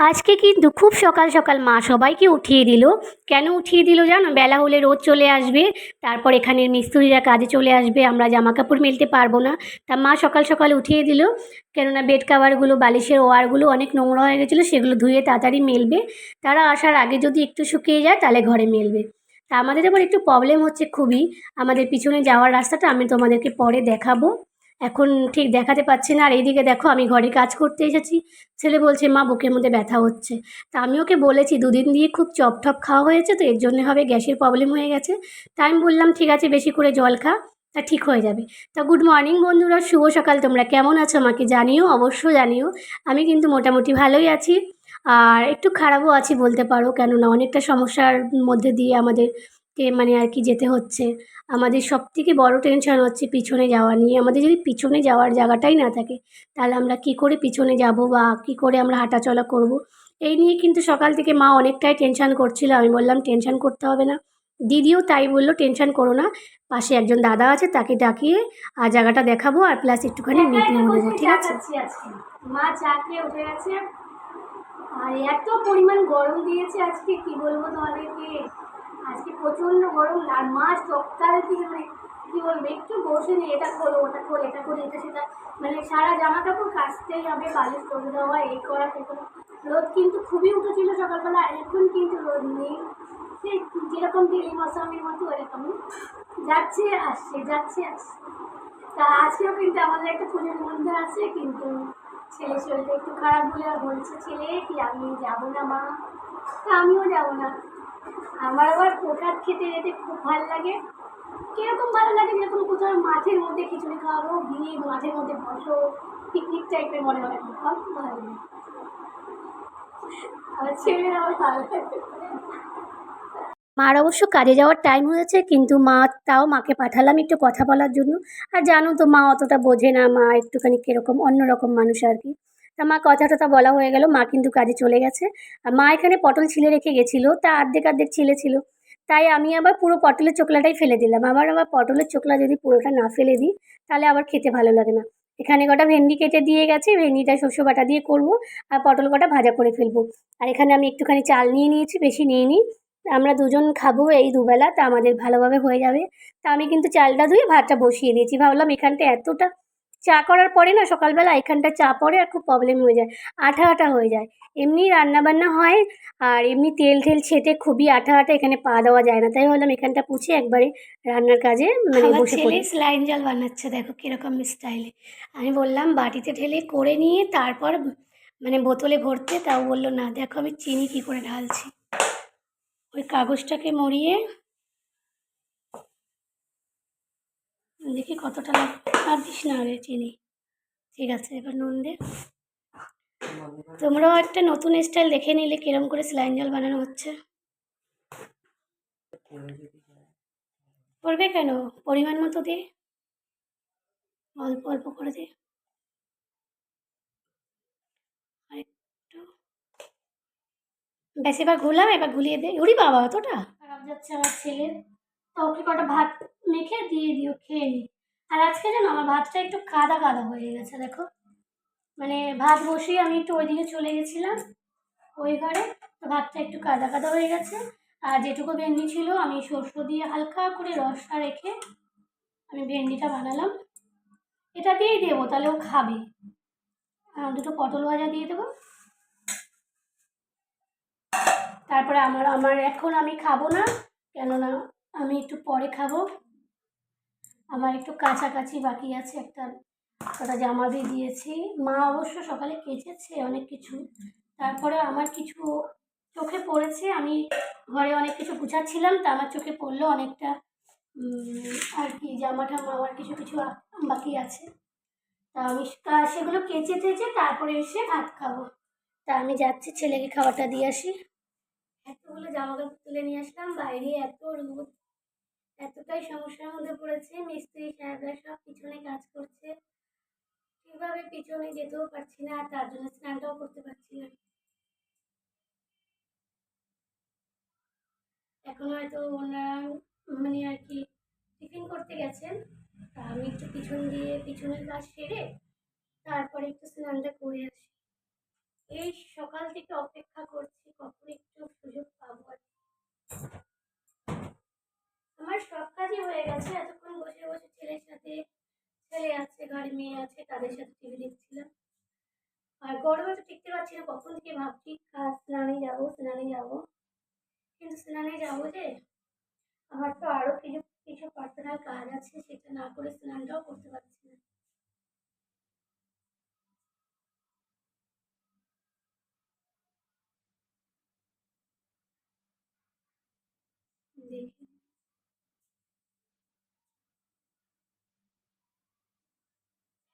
আজকে কিন্তু খুব সকাল সকাল মা সবাইকে উঠিয়ে দিল। কেন উঠিয়ে দিল জানো? বেলা হলে রোদ চলে আসবে, তারপর এখানের মিস্ত্রিরা কাজে চলে আসবে, আমরা জামা কাপড় মেলতে পারবো না। তা মা সকাল সকাল উঠিয়ে দিল, কেননা বেড কাভারগুলো, বালিশের ওয়ারগুলো অনেক নোংরা হয়ে গেছিলো, সেগুলো ধুয়ে তাড়াতাড়ি মেলবে। তারা আসার আগে যদি একটু শুকিয়ে যায় তাহলে ঘরে মেলবে। তা আমাদের এবার একটু প্রবলেম হচ্ছে খুবই, আমাদের পিছনে যাওয়ার রাস্তাটা আমি তোমাদেরকে পরে দেখাবো, এখন ঠিক দেখাতে পারছি না। আর এইদিকে দেখো আমি ঘরে কাজ করতে এসেছি, ছেলে বলছে মা বুকের মধ্যে ব্যথা হচ্ছে। তা আমি ওকে বলেছি দুদিন দিয়ে খুব চপ টপ খাওয়া হয়েছে, তো এর জন্যে হবে, গ্যাসের প্রবলেম হয়ে গেছে। তাই আমি বললাম ঠিক আছে বেশি করে জল খা, তা ঠিক হয়ে যাবে। তা গুড মর্নিং বন্ধুরা, শুভ সকাল। তোমরা কেমন আছো আমাকে জানিও, অবশ্যই জানিও। আমি কিন্তু মোটামুটি ভালোই আছি, আর একটু খারাপও আছি বলতে পারো, কেননা অনেকটা সমস্যার মধ্যে দিয়ে আমাদেরকে মানে আর কি যেতে হচ্ছে। আমাদের সবথেকে বড় টেনশন হচ্ছে পিছনে যাওয়া নিয়ে। আমাদের যদি পিছনে যাওয়ার জায়গাটাই না থাকে তাহলে আমরা কি করে পিছনে যাব বা কি করে আমরা হাঁটাচলা করব, এই নিয়ে কিন্তু সকাল থেকে মা অনেকটাই টেনশন করছিল। আমি বললাম টেনশন করতে হবে না। দিদিও তাই বললো, টেনশন করো না, পাশে একজন দাদা আছে তাকে ডাকিয়ে আর জায়গাটা দেখাবো, আর প্লাস একটুখানি মিটিংও নেবো, ঠিক আছে? মা চা খেয়ে উঠে গেছে, আর এত পরিমাণ গরম দিয়েছে আজকে, কি বলবো তোমাদেরকে। আজকে প্রচণ্ড গরম, আর মা সকাল থেকে মানে কী বলবো, একটু বসে নেই, এটা খোলো ওটা খোলো, এটা করে এটা সেটা, মানে সারা জামা কাপড় কাচতেই হবে, বালিশ করে দেওয়া, এই করা সে করা। রোদ কিন্তু খুবই উঠেছিল সকালবেলা, এখন কিন্তু রোদ নেই, সেই যেরকম ডেলি মৌসুমের মতো ওরকমই যাচ্ছে আসছে যাচ্ছে আসছে। তা আজকেও কিন্তু আমাদের একটা পুজোর মধ্যে আছে, কিন্তু ছেলে শরীরটা একটু খারাপ বলে আর বলছে ছেলে কি আমি যাবো না মা। তা আমিও যাবো না। আমার আবার প্রসাদ খেতে যেতে খুব ভালো লাগে। কিরকম ভালো লাগে, যেরকম কোথাও মাঠের মধ্যে খিচুড়ি খাওয়াবো, গিয়ে মাঠের মধ্যে বসো, পিকনিক টাইপের মনে হয়, খুব ভালো লাগে। আমার ছেলের আমার ভালো লাগে। মার অবশ্য কাজে যাওয়ার টাইম হয়েছে, কিন্তু তাও মাকে পাঠালাম একটু কথা বলার জন্য। আর জানো তো মা অতটা বোঝে না, মা একটুখানি কিরকম অন্যরকম মানুষ আর কি। তা মা কথা টথা বলা হয়ে গেল, মা কিন্তু কাজে চলে গেছে। আর মা এখানে পটল ছিলে রেখে গেছিলো, তা অর্ধেক অর্ধেক ছিলে ছিল, তাই আমি আবার পুরো পটলের চোকলাটাই ফেলে দিলাম। আবার পটলের চোকলা যদি পুরোটা না ফেলে দিই তাহলে আবার খেতে ভালো লাগে না। এখানে কটা ভেন্ডি কেটে দিয়ে গেছে, ভেন্ডিটা শস্য বাটা দিয়ে করবো, আর পটল কটা ভাজা করে ফেলবো। আর এখানে আমি একটুখানি চাল নিয়ে নিয়েছি, বেশি নিয়ে নিই, আমরা দুজন খাবো এই দুবেলা, তা আমাদের ভালোভাবে হয়ে যাবে। তা আমি কিন্তু চালটা ধুয়ে ভাতটা বসিয়ে দিয়েছি, ভাবলাম এখানটা এতটা চা করার পরে না সকালবেলা এখানটা চা পড়ে আর খুব প্রবলেম হয়ে যায়, আঠা আঠা হয়ে যায়। এমনি রান্নাবান্না হয়, আর এমনি তেল টেল ছেটে খুবই আঠা আঠা, এখানে পা দেওয়া যায় না, তাই ভাবলাম এখানটা পুছে একবারে রান্নার কাজে মানে বসে পড়ি। স্লাইন জল বানাচ্ছে, দেখো কিরকম স্টাইলে। আমি বললাম বাটিতে ঢেলে করে নিয়ে তারপর মানে বোতলে ভরতে, তাও বললো না। দেখো আমি চিনি কি করে ঢালছি, ওই কাগজটাকে মরিয়ে দেখি কতটা আর দিস না রে চিনি। ঠিক আছে, এবার নুন দে। তোমরাও একটা নতুন স্টাইল দেখে নিলে কিরম করে স্যালাইন জল বানানো হচ্ছে। পড়বে কেন, পরিমাণ মতো দে, অল্প অল্প করে দে, আর একটু ব্যাস। এবার ঘুলাম, এবার ঘুলিয়ে দে। উড়ি বাবা, অতটা খারাপ যাচ্ছে আমার ছেলের। তা ওকে কটা ভাত মেখে দিয়ে দিও, খেয়ে নি। আর আজকে জানো আমার ভাতটা একটু কাদা কাদা হয়ে গেছে, দেখো মানে ভাত বসিয়ে আমি একটু ওইদিকে চলে গেছিলাম ওই ঘরে, তো ভাতটা একটু কাদা কাদা হয়ে গেছে। আর যেটুকু ভেন্ডি ছিল আমি সর্ষ দিয়ে হালকা করে রসটা রেখে আমি ভেন্ডিটা বানালাম, এটা দিয়েই দেবো, তাহলে ও খাবে। দুটো পটল ভাজা দিয়ে দেবো, তারপরে আমার আমার এখন আমি খাবো না, কেননা আমি একটু পরে খাবো। আমার একটু কাছাকাছি বাকি আছে, একটা জামা দিয়ে দিয়েছি, মা অবশ্য সকালে কেচেছে অনেক কিছু, তারপরে আমার কিছু চোখে পড়েছে। আমি ঘরে অনেক কিছু গুছাচ্ছিলাম, তা আমার চোখে পড়লো অনেকটা আর কি জামা টামা আমার কিছু কিছু বাকি আছে। তা আমি সেগুলো কেচে টেচে তারপরে এসে ভাত খাবো। তা আমি যাচ্ছি ছেলেকে খাবারটা দিয়ে আসি। এতগুলো জামা কাপড় তুলে নিয়ে আসলাম, বাইরে এত রোদ, এতটাই সমস্যার মধ্যে পড়েছে। মিস্ত্রি সাহেবরা সব পিছনে কাজ করছে, ঠিকভাবে পিছনে যেতেও পারছি না, আর তার জন্য স্নানটাও করতে পারছি না। এখন হয়তো ওনারা মানে আর কি টিফিন করতে গেছেন, তা আমি একটু পিছন দিয়ে পিছনের কাজ সেরে তারপরে একটু স্নানটা করে আসি। এই সকাল থেকে অপেক্ষা করছি কখন একটু সুযোগ পাবো আর কি। আমার সব কাজই হয়ে গেছে, এতক্ষণ বসে বসে ছেলের সাথে, ছেলে আছে ঘরে, মেয়ে আছে, তাদের সাথে টিভি দেখছিলাম। আর গরমে তো টিকতে পারছি না, কখন থেকে ভাবছি স্নানে যাবো স্নানে যাবো, কিন্তু স্নানে যাবো যে আমার তো আরো কিছু কিছু পার্সোনাল কাজ আছে, সেটা না করে স্নানটাও করতে পারছি না। দেখি,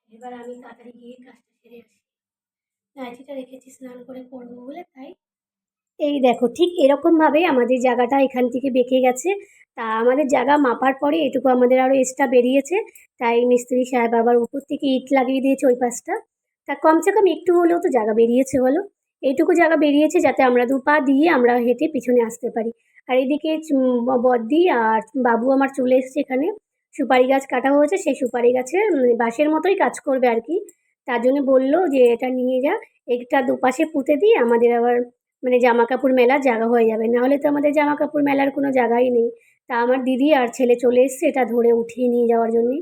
এবার আমি তাড়াতাড়ি গিয়ে কাজটা সেরে আসি। নাইটিটা রেখেছি স্নান করে পরবো বলে, তাই এই দেখো ঠিক এরকম ভাবে আমাদের জায়গাটা এখান থেকে বেঁকে গেছে। তা আমাদের জায়গা মাপার পরে এটুকু আমাদের আরো এক্সট্রা বেরিয়েছে, তাই মিস্ত্রি সাহেব আবার উপর থেকে ইট লাগিয়ে দিয়েছে ওই পাশটা। তা কমসে কম একটু হলেও তো জায়গা বেরিয়েছে বলো। এইটুকু জায়গা বেরিয়েছে যাতে আমরা দু পা দিয়ে আমরা হেঁটে পিছনে আসতে পারি। আর এদিকে বদ্দি আর বাবু আমার চলে এসেছে এখানে। সুপারি গাছ কাটা হয়েছে, সেই সুপারি গাছের বাঁশের মতোই কাজ করবে আর কি। তার জন্য বললো যে এটা নিয়ে যা, এটা দুপাশে পুঁতে দিয়ে আমাদের আবার মানে জামা কাপড় মেলার জায়গা হয়ে যাবে, নাহলে তো আমাদের জামা কাপড় মেলার কোনো জায়গাই নেই। তা আমার দিদি আর ছেলে চলে এসছে এটা ধরে উঠিয়ে নিয়ে যাওয়ার জন্যে।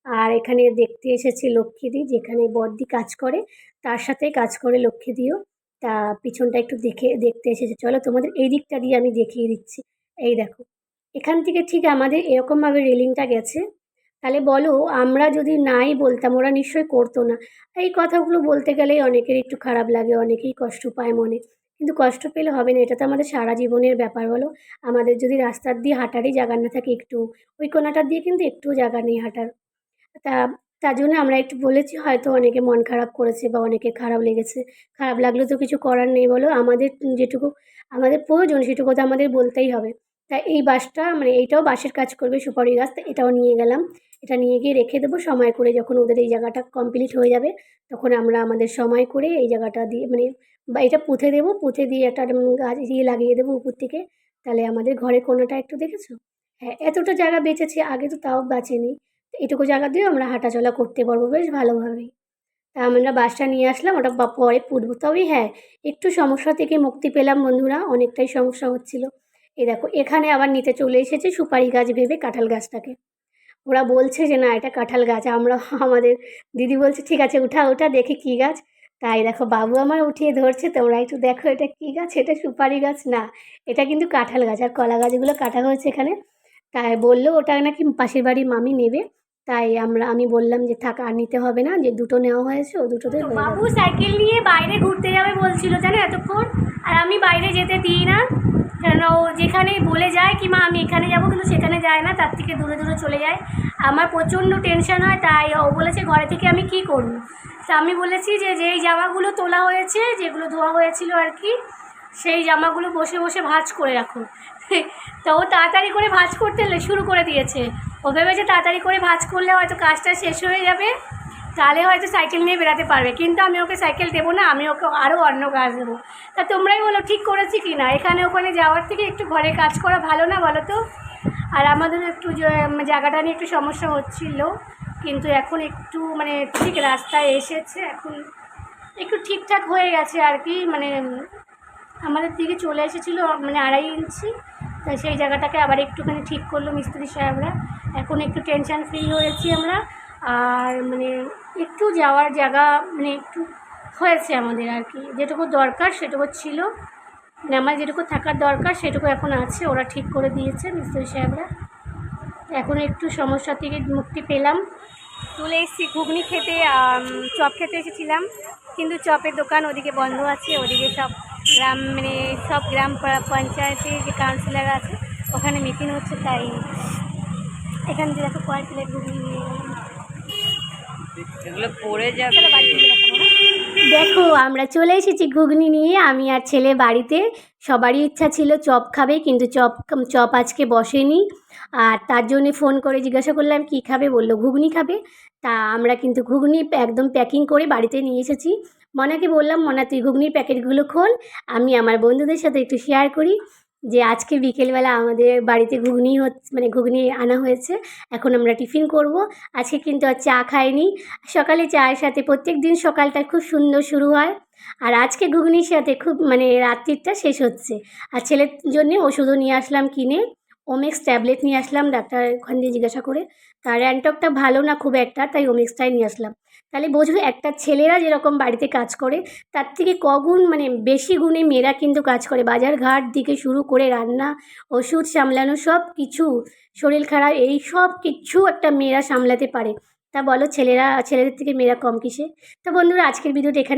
আর এখানে দেখতে এসেছি লক্ষ্মীদি, যেখানে বড়দি কাজ করে তার সাথে কাজ করে লক্ষ্মীদিও। তা পিছনটা একটু দেখতে এসেছে, চলো তোমাদের এই দিকটা দিয়ে আমি দেখিয়ে দিচ্ছি। এই দেখো, এখান থেকে ঠিক আমাদের এরকমভাবে রেলিংটা গেছে। তাহলে বলো, আমরা যদি নাই বলতাম ওরা নিশ্চয়ই করতো না। এই কথাগুলো বলতে গেলেই অনেকের একটু খারাপ লাগে, অনেকেই কষ্ট পায় মনে। কিন্তু কষ্ট পেলে হবে না, এটা তো আমাদের সারা জীবনের ব্যাপার বলো। আমাদের যদি রাস্তার দিয়ে হাঁটারই জায়গা না থাকে একটু, ওই কোনাটার দিয়ে কিন্তু একটুও জায়গা নেই হাঁটার। তা তার জন্য আমরা একটু বলেছি, হয়তো অনেকে মন খারাপ করেছে বা অনেকের খারাপ লেগেছে। খারাপ লাগলে তো কিছু করার নেই বলো, আমাদের যেটুকু আমাদের প্রয়োজন সেটুকু তো আমাদের বলতেই হবে। তা এই বাঁশটা মানে এইটাও বাঁশের কাজ করবে, সুপারি গাছ, তা এটাও নিয়ে গেলাম। এটা নিয়ে গিয়ে রেখে দেবো সময় করে, যখন ওদের এই জায়গাটা কমপ্লিট হয়ে যাবে তখন আমরা আমাদের সময় করে এই জায়গাটা দিয়ে মানে বা এটা পুঁতে দেবো, পুঁতে দিয়ে একটা গাছ দিয়ে লাগিয়ে দেবো উপর থেকে। তাহলে আমাদের ঘরের কোণাটা একটু দেখেছো, হ্যাঁ এতটা জায়গা বেঁচেছে, আগে তো তাও বাঁচেনি। এটুকু জায়গা দিয়েও আমরা হাঁটাচলা করতে পারবো বেশ ভালোভাবেই। তা আমরা বাসটা নিয়ে আসলাম, ওটা পরে পুঁতবো। তবে হ্যাঁ, একটু সমস্যা থেকে মুক্তি পেলাম বন্ধুরা, অনেকটাই সমস্যা হচ্ছিল। এই দেখো এখানে আবার নিতে চলে এসেছে সুপারি গাছ ভেবে কাঁঠাল গাছটাকে। ওরা বলছে যে না এটা কাঁঠাল গাছ, আমরা আমাদের দিদি বলছে ঠিক আছে উঠা ওঠা দেখি কী গাছ। তাই দেখো বাবু আমার উঠিয়ে ধরছে, তোমরা একটু দেখো এটা কী গাছ, এটা সুপারি গাছ না, এটা কিন্তু কাঁঠাল গাছ। আর কলা গাছগুলো কাটা হয়েছে এখানে। তাই বললো ওটা নাকি পাশের বাড়ির মামি নেবে। তাই আমি বললাম যে থাক আর নিতে হবে না, যে দুটো নেওয়া হয়েছে ও দুটোতে হয়ে যাবে। বাবু সাইকেল নিয়ে বাইরে ঘুরতে যাবে বলছিল জানো এতক্ষণ, আর আমি বাইরে যেতে দিই না, কেন ও যেখানেই বলে যায় কি মা আমি এখানে যাবো, কিন্তু সেখানে যায় না, তার থেকে দূরে দূরে চলে যায়। আমার প্রচণ্ড টেনশন হয়, তাই ও বলেছে ঘরে থেকে আমি কি করব। তা আমি বলেছি যে যেই জামাগুলো তোলা হয়েছে, যেগুলো ধোয়া হয়েছিল আর কি, সেই জামাগুলো বসে বসে ভাঁজ করে রাখো। তো ও তাড়াতাড়ি করে ভাঁজ করতে শুরু করে দিয়েছে। ও ভেবেছে তাড়াতাড়ি করে ভাঁজ করলে হয়তো কাজটা শেষ হয়ে যাবে, তাহলে হয়তো সাইকেল নিয়ে বেরাতে পারবে। কিন্তু আমি ওকে সাইকেল দেবো না, আমি ওকে আরও অন্য কাজ দেবো। তা তোমরাই বলো ঠিক করেছি কি না, এখানে ওখানে যাওয়ার থেকে একটু ঘরে কাজ করা ভালো না বলো তো। আর আমাদের একটু জায়গাটা নিয়ে একটু সমস্যা হচ্ছিল, কিন্তু এখন একটু মানে ঠিক রাস্তায় এসেছে, এখন একটু ঠিকঠাক হয়ে গেছে আর কি। মানে আমাদের দিকে চলে এসেছিলো মানে 2.5 ইঞ্চি, তাই সেই জায়গাটাকে আবার একটুখানি ঠিক করলো মিস্ত্রি সাহেবরা। এখন একটু টেনশন ফ্রি হয়েছি আমরা। আর মানে একটু যাওয়ার জায়গা মানে একটু হয়েছে আমাদের আর কি, যেটুকু দরকার সেটুকু ছিল, মানে আমার যেটুকু থাকার দরকার সেটুকু এখন আছে, ওরা ঠিক করে দিয়েছে মিস্ত্রি সাহেবরা। এখন একটু সমস্যা থেকে মুক্তি পেলাম। চলে এসেছি ঘুগনি খেতে, চপ খেতে এসেছিলাম, কিন্তু চপের দোকান ওদিকে বন্ধ আছে। ওদিকে সব গ্রাম মানে সব গ্রাম পঞ্চায়েতে যে কাউন্সিলর আছে ওখানে মিটিং হচ্ছে, তাই এখান থেকে দেখো কয়েক প্লেট ঘুগনি নিয়ে গেলাম। এগুলো পড়ে যাবে। দেখো আমরা চলে এসেছি ঘুগনি নিয়ে, আমি আর ছেলে বাড়িতে। সবারই ইচ্ছা ছিল চপ খাবে, কিন্তু চপ চপ আজকে বসেনি। আর তার জন্যে ফোন করে জিজ্ঞাসা করলাম কী খাবে, বললো ঘুগনি খাবে। তা আমরা কিন্তু ঘুগনি একদম প্যাকিং করে বাড়িতে নিয়ে এসেছি। মনাকে বললাম মনা তুই ঘুগনির প্যাকেটগুলো খোল, আমি আমার বন্ধুদের সাথে একটু শেয়ার করি। যে আজকে বিকেলবেলা আমাদের বাড়িতে ঘুগনি হচ্ছে, মানে ঘুগনি আনা হয়েছে। এখন আমরা টিফিন করব। আজকে কিন্তু আর চা খাইনি। সকালে চায়ের সাথে প্রত্যেকদিন সকালটা খুব সুন্দর শুরু হয়। আর আজকে ঘুগনির সাথে খুব মানে রাত্রিরটা শেষ হচ্ছে। আর ছেলের জন্যে ওষুধও নিয়ে আসলাম কিনে। ওমেক্স ট্যাবলেট নিয়ে আসলাম ডাক্তার ওখান দিয়ে জিজ্ঞাসা করে। তার র্যানটকটা ভালো না খুব একটা, তাই ওমেক্সটাই নিয়ে আসলাম। তাহলে বোঝো একটা ছেলেরা যেরকম বাড়িতে কাজ করে তার থেকে কগুণ মানে বেশি গুণে মেয়েরা কিন্তু কাজ করে। বাজার ঘাট থেকে শুরু করে রান্না, ওষুধ সামলানো, সব কিছু, শরীর খারাপ, এই সব কিচ্ছু একটা মেয়েরা সামলাতে পারে। তা বলো ছেলেদের থেকে মেয়েরা কম কিসে? তো বন্ধুরা, আজকের ভিডিওটা এখানে